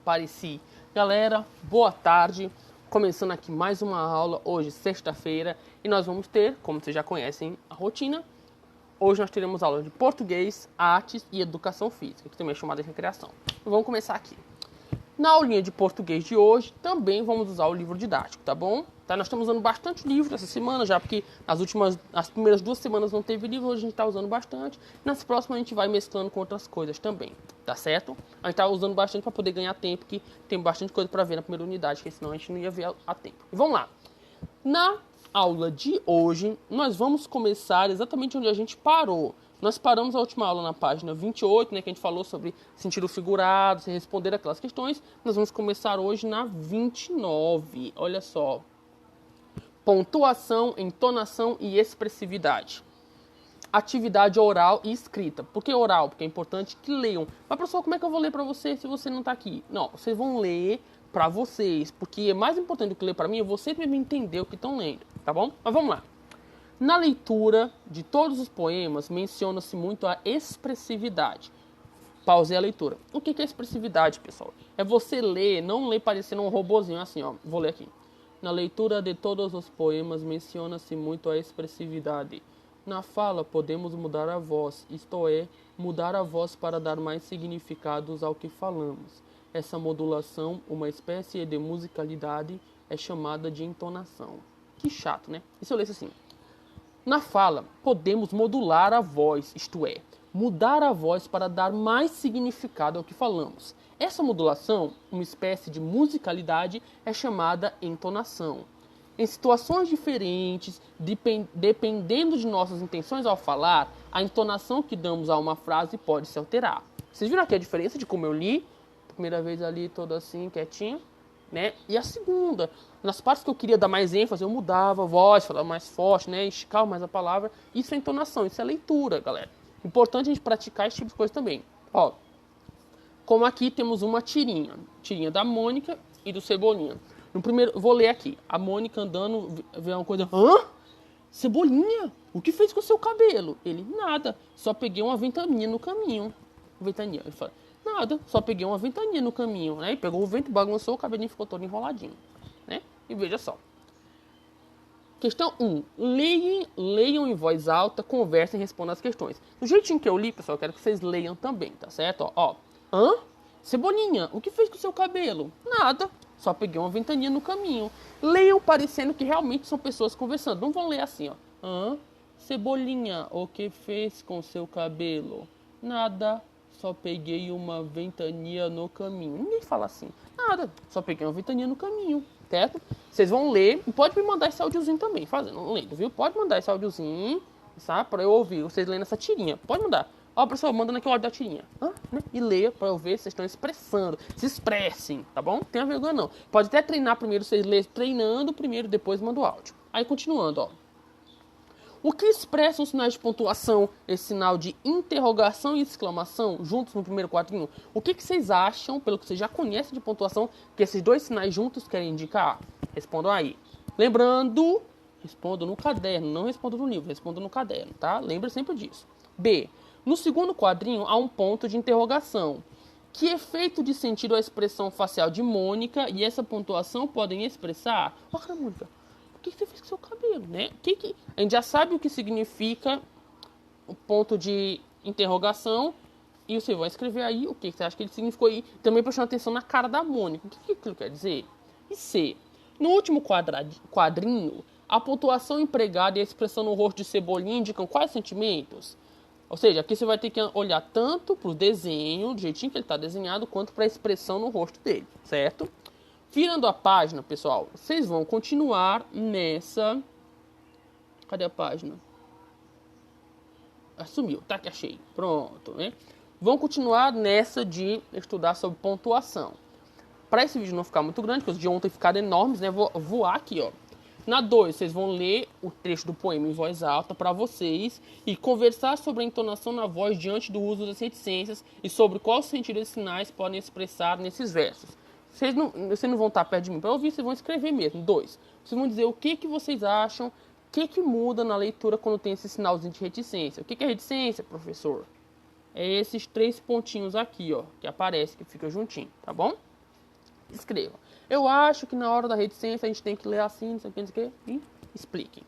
apareci. Galera, boa tarde. Começando aqui mais uma aula, hoje sexta-feira, e nós vamos ter, como vocês já conhecem a rotina, hoje nós teremos aula de português, artes e educação física, que também é chamada de recreação. Vamos começar aqui. Na aulinha de português de hoje, também vamos usar o livro didático, tá bom? Tá, nós estamos usando bastante livro essa semana já, porque as primeiras 2 semanas não teve livro, hoje a gente está usando bastante. Nas próximas a gente vai mesclando com outras coisas também, tá certo? A gente está usando bastante para poder ganhar tempo, que tem bastante coisa para ver na primeira unidade, porque senão a gente não ia ver a tempo. E vamos lá. Na aula de hoje, nós vamos começar exatamente onde a gente parou. Nós paramos a última aula na página 28, né, que a gente falou sobre sentido figurado, se responder aquelas questões. Nós vamos começar hoje na 29. Olha só. Pontuação, entonação e expressividade. Atividade oral e escrita. Por que oral? Porque é importante que leiam. Mas, professor, como é que eu vou ler para você se você não está aqui? Não, vocês vão ler para vocês, porque é mais importante do que ler para mim é você mesmo entender o que estão lendo, tá bom? Mas vamos lá. Na leitura de todos os poemas, menciona-se muito a expressividade. Pausei a leitura. O que é expressividade, pessoal? É você ler, não ler parecendo um robozinho assim, ó. Vou ler aqui. Na leitura de todos os poemas, menciona-se muito a expressividade. Na fala, podemos mudar a voz, isto é, mudar a voz para dar mais significados ao que falamos. Essa modulação, uma espécie de musicalidade, é chamada de entonação. Que chato, né? E se eu lesse assim? Na fala, podemos modular a voz, isto é, mudar a voz para dar mais significado ao que falamos. Essa modulação, uma espécie de musicalidade, é chamada entonação. Em situações diferentes, dependendo de nossas intenções ao falar, a entonação que damos a uma frase pode se alterar. Vocês viram aqui a diferença de como eu li? Primeira vez ali, todo assim, quietinho, né? E a segunda, nas partes que eu queria dar mais ênfase, eu mudava a voz, falava mais forte, né? Esticava mais a palavra. Isso é entonação, isso é leitura, galera. Importante a gente praticar esse tipo de coisa também. Ó, como aqui temos uma tirinha. Tirinha da Mônica e do Cebolinha. No primeiro, vou ler aqui. A Mônica andando, vê uma coisa. Hã? Cebolinha? O que fez com o seu cabelo? Ele, nada. Só peguei uma ventania no caminho. Ventania. Ele fala, nada. Só peguei uma ventania no caminho. Né? E pegou o vento, bagunçou, o cabelinho ficou todo enroladinho. Né? E veja só. Questão 1. Leiam em voz alta, conversem e respondam as questões. Do jeitinho que eu li, pessoal, eu quero que vocês leiam também, tá certo? Ó. Hã? Cebolinha, o que fez com o seu cabelo? Nada. Só peguei uma ventania no caminho. Leiam parecendo que realmente são pessoas conversando. Não vão ler assim, ó. Hã? Cebolinha, o que fez com o seu cabelo? Nada. Só peguei uma ventania no caminho. Ninguém fala assim. Nada. Só peguei uma ventania no caminho. Certo? Vocês vão ler. E pode me mandar esse áudiozinho também. Fazendo, lendo, viu? Pode mandar esse áudiozinho, sabe? Pra eu ouvir. Vocês lendo essa tirinha. Pode mandar. Ó, professor, mandando aqui o áudio da tirinha. Né? E leia pra eu ver se vocês estão expressando. Se expressem, tá bom? Não tenha vergonha, não. Pode até treinar primeiro, vocês lerem treinando primeiro, depois manda o áudio. Aí, continuando, ó. O que expressam os sinais de pontuação, esse sinal de interrogação e exclamação, juntos no primeiro quadrinho? O que vocês acham, pelo que vocês já conhecem de pontuação, que esses dois sinais juntos querem indicar? Respondam aí. Lembrando, respondam no caderno, não respondam no livro, respondam no caderno, tá? Lembre sempre disso. B. No segundo quadrinho há um ponto de interrogação. Que efeito de sentido a expressão facial de Mônica e essa pontuação podem expressar? Olha, Mônica, o que você fez com seu cabelo, né? A gente já sabe o que significa o ponto de interrogação e você vai escrever aí o que você acha que ele significou aí. Também prestando atenção na cara da Mônica. O que aquilo quer dizer? E C. No último quadrinho, a pontuação empregada e a expressão no rosto de Cebolinha indicam quais sentimentos? Ou seja, aqui você vai ter que olhar tanto para o desenho, do jeitinho que ele está desenhado, quanto para a expressão no rosto dele, certo? Virando a página, pessoal, vocês vão continuar nessa... Cadê a página? Sumiu, tá que achei. Pronto, né? Vão continuar nessa de estudar sobre pontuação. Para esse vídeo não ficar muito grande, porque os de ontem ficaram enormes, né? Vou voar aqui, ó. Na 2, vocês vão ler o trecho do poema em voz alta para vocês e conversar sobre a entonação na voz diante do uso das reticências e sobre qual sentido esses sinais podem expressar nesses versos. Vocês não vão estar perto de mim para ouvir, vocês vão escrever mesmo. 2, vocês vão dizer o que vocês acham, o que muda na leitura quando tem esse sinalzinho de reticência. O que é reticência, professor? É esses 3 pontinhos aqui, ó, que aparece, que fica juntinho, tá bom? Escreva. Eu acho que na hora da reticência a gente tem que ler assim, não sei o que, e expliquem.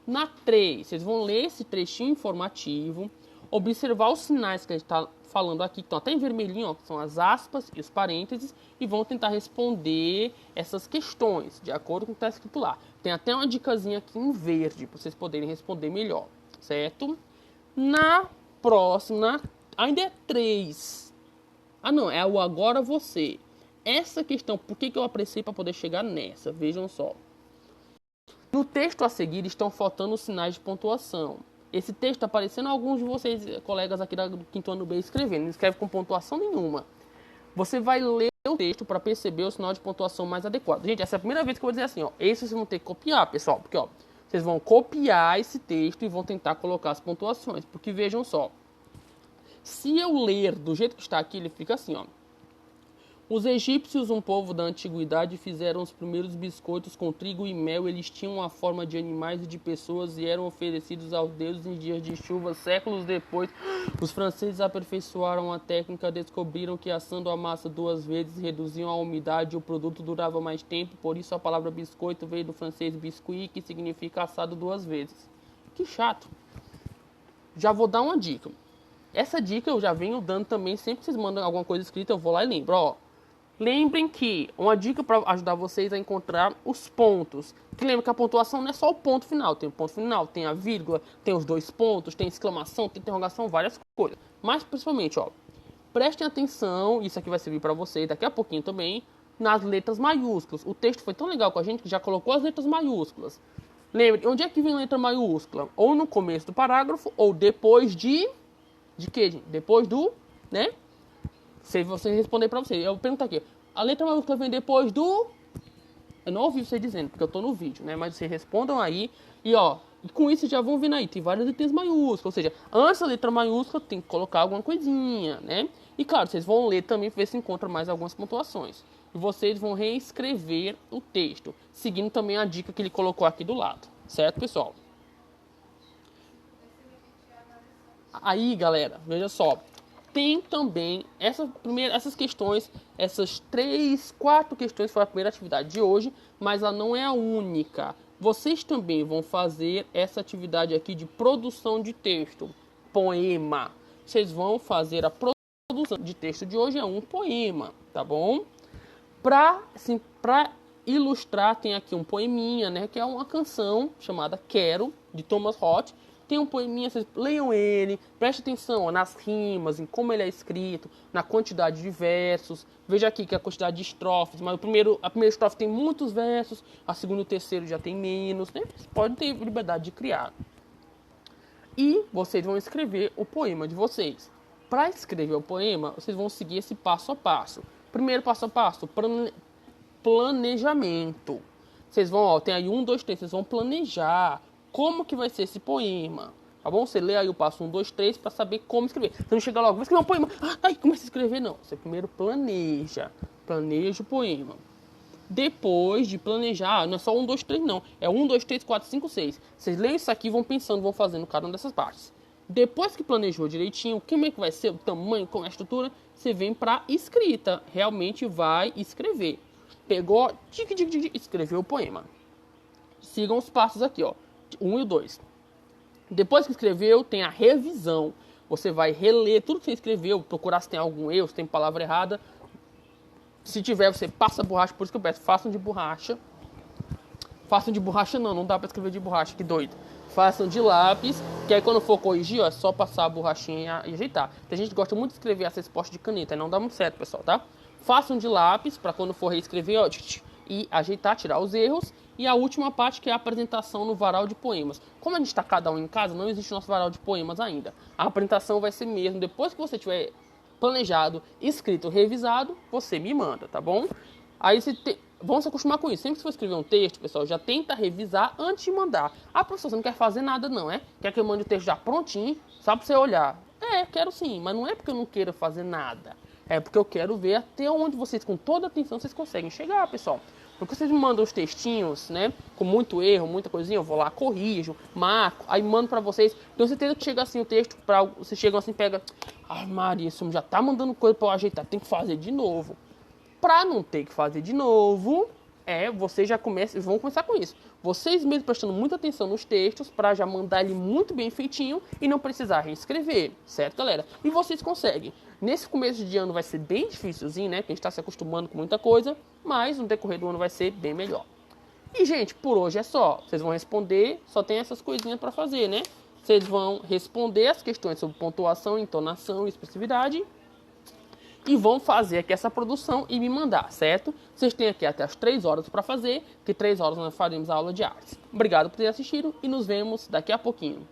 Na 3, vocês vão ler esse trechinho informativo, observar os sinais que a gente está falando aqui, que estão até em vermelhinho, ó, que são as aspas e os parênteses, e vão tentar responder essas questões, de acordo com o que está escrito lá. Tem até uma dicasinha aqui em verde, para vocês poderem responder melhor, certo? Na próxima, ainda é 3. Ah, não, é o agora você. Essa questão, por que eu apressei para poder chegar nessa? Vejam só. No texto a seguir estão faltando os sinais de pontuação. Esse texto está aparecendo alguns de vocês, colegas aqui do quinto ano B, escrevendo. Não escreve com pontuação nenhuma. Você vai ler o texto para perceber o sinal de pontuação mais adequado. Gente, essa é a primeira vez que eu vou dizer assim, ó. Esse vocês vão ter que copiar, pessoal. Porque, ó, vocês vão copiar esse texto e vão tentar colocar as pontuações. Porque vejam só. Se eu ler do jeito que está aqui, ele fica assim, ó. Os egípcios, um povo da antiguidade, fizeram os primeiros biscoitos com trigo e mel. Eles tinham a forma de animais e de pessoas e eram oferecidos aos deuses em dias de chuva. Séculos depois, os franceses aperfeiçoaram a técnica, descobriram que assando a massa 2 vezes reduziam a umidade e o produto durava mais tempo. Por isso a palavra biscoito veio do francês biscuit, que significa assado 2 vezes. Que chato. Já vou dar uma dica. Essa dica eu já venho dando também, sempre que vocês mandam alguma coisa escrita, eu vou lá e lembro, ó. Lembrem que uma dica para ajudar vocês a encontrar os pontos. Que lembra que a pontuação não é só o ponto final. Tem o ponto final, tem a vírgula, tem os 2 pontos, tem exclamação, tem interrogação, várias coisas. Mas principalmente, ó, prestem atenção, isso aqui vai servir para vocês daqui a pouquinho também, nas letras maiúsculas. O texto foi tão legal com a gente que já colocou as letras maiúsculas. Lembre, onde é que vem letra maiúscula? Ou no começo do parágrafo, ou depois de quê, gente? Depois do, né? Se você responder para você, eu pergunto aqui, a letra maiúscula vem depois do... Eu não ouvi você dizendo, porque eu tô no vídeo, né? Mas vocês respondam aí, e ó, com isso já vão vendo aí, tem várias letras maiúsculas, ou seja, antes da letra maiúscula tem que colocar alguma coisinha, né? E claro, vocês vão ler também para ver se encontra mais algumas pontuações. E vocês vão reescrever o texto, seguindo também a dica que ele colocou aqui do lado, certo, pessoal? Aí, galera, veja só. Tem também essas questões, essas 3, 4 questões foi a primeira atividade de hoje, mas ela não é a única. Vocês também vão fazer essa atividade aqui de produção de texto, poema. Vocês vão fazer a produção de texto de hoje, é um poema, tá bom? Para ilustrar, tem aqui um poeminha, né, que é uma canção chamada Quero, de Thomas Roth. Tem um poeminha, vocês leiam ele, preste atenção ó, nas rimas, em como ele é escrito, na quantidade de versos. Veja aqui que a quantidade de estrofes, mas a primeira estrofe tem muitos versos, a segunda e o terceiro já tem menos, né? Vocês podem ter liberdade de criar. E vocês vão escrever o poema de vocês. Para escrever o poema, vocês vão seguir esse passo a passo. Primeiro passo a passo, planejamento. Vocês vão, ó, tem aí 1, 2, 3, vocês vão planejar. Como que vai ser esse poema? Tá bom? Você lê aí o passo 1, 2, 3 para saber como escrever. Você não chega logo, vou escrever um poema. Ai, começa a escrever, não. Você primeiro planeja. Planeja o poema. Depois de planejar, não é só 1, 2, 3, não. É 1, 2, 3, 4, 5, 6. Vocês leem isso aqui e vão pensando, vão fazendo cada uma dessas partes. Depois que planejou direitinho, como é que vai ser o tamanho, como é a estrutura, você vem para escrita. Realmente vai escrever. Pegou, escreveu o poema. Sigam os passos aqui, ó. 1 e 2. Depois que escreveu, tem a revisão. Você vai reler tudo que você escreveu, procurar se tem algum erro, se tem palavra errada. Se tiver, você passa a borracha, por isso que eu peço, façam de borracha. Façam de borracha não dá pra escrever de borracha, que doido. Façam de lápis, que aí quando for corrigir, ó, é só passar a borrachinha e ajeitar. Tem gente que gosta muito de escrever as respostas de caneta, aí não dá muito certo, pessoal, tá? Façam de lápis, para quando for reescrever, ó, e ajeitar, tirar os erros. E a última parte, que é a apresentação no varal de poemas. Como a gente está cada um em casa, não existe o nosso varal de poemas ainda. A apresentação vai ser mesmo, depois que você tiver planejado, escrito, revisado, você me manda, tá bom? Aí vamos se acostumar com isso. Sempre que você for escrever um texto, pessoal, já tenta revisar antes de mandar. Ah, professor, você não quer fazer nada não, é? Quer que eu mande o texto já prontinho, só para você olhar? É, quero sim, mas não é porque eu não queira fazer nada. É porque eu quero ver até onde vocês, com toda atenção, vocês conseguem chegar, pessoal. Porque vocês me mandam os textinhos, né, com muito erro, muita coisinha, eu vou lá, corrijo, marco, aí mando pra vocês. Tenho certeza que chega assim o texto, vocês chegam assim, pega, ai Maria, isso já tá mandando coisa pra eu ajeitar, tem que fazer de novo. Para não ter que fazer de novo, vocês vão começar com isso. Vocês mesmos prestando muita atenção nos textos para já mandar ele muito bem feitinho e não precisar reescrever, certo, galera? E vocês conseguem. Nesse começo de ano vai ser bem difícilzinho, né? Porque a gente está se acostumando com muita coisa, mas no decorrer do ano vai ser bem melhor. E, gente, por hoje é só. Vocês vão responder, só tem essas coisinhas para fazer, né? Vocês vão responder as questões sobre pontuação, entonação e expressividade. E vão fazer aqui essa produção e me mandar, certo? Vocês têm aqui até as 3 horas para fazer, que 3 horas nós faremos a aula de artes. Obrigado por ter assistido e nos vemos daqui a pouquinho.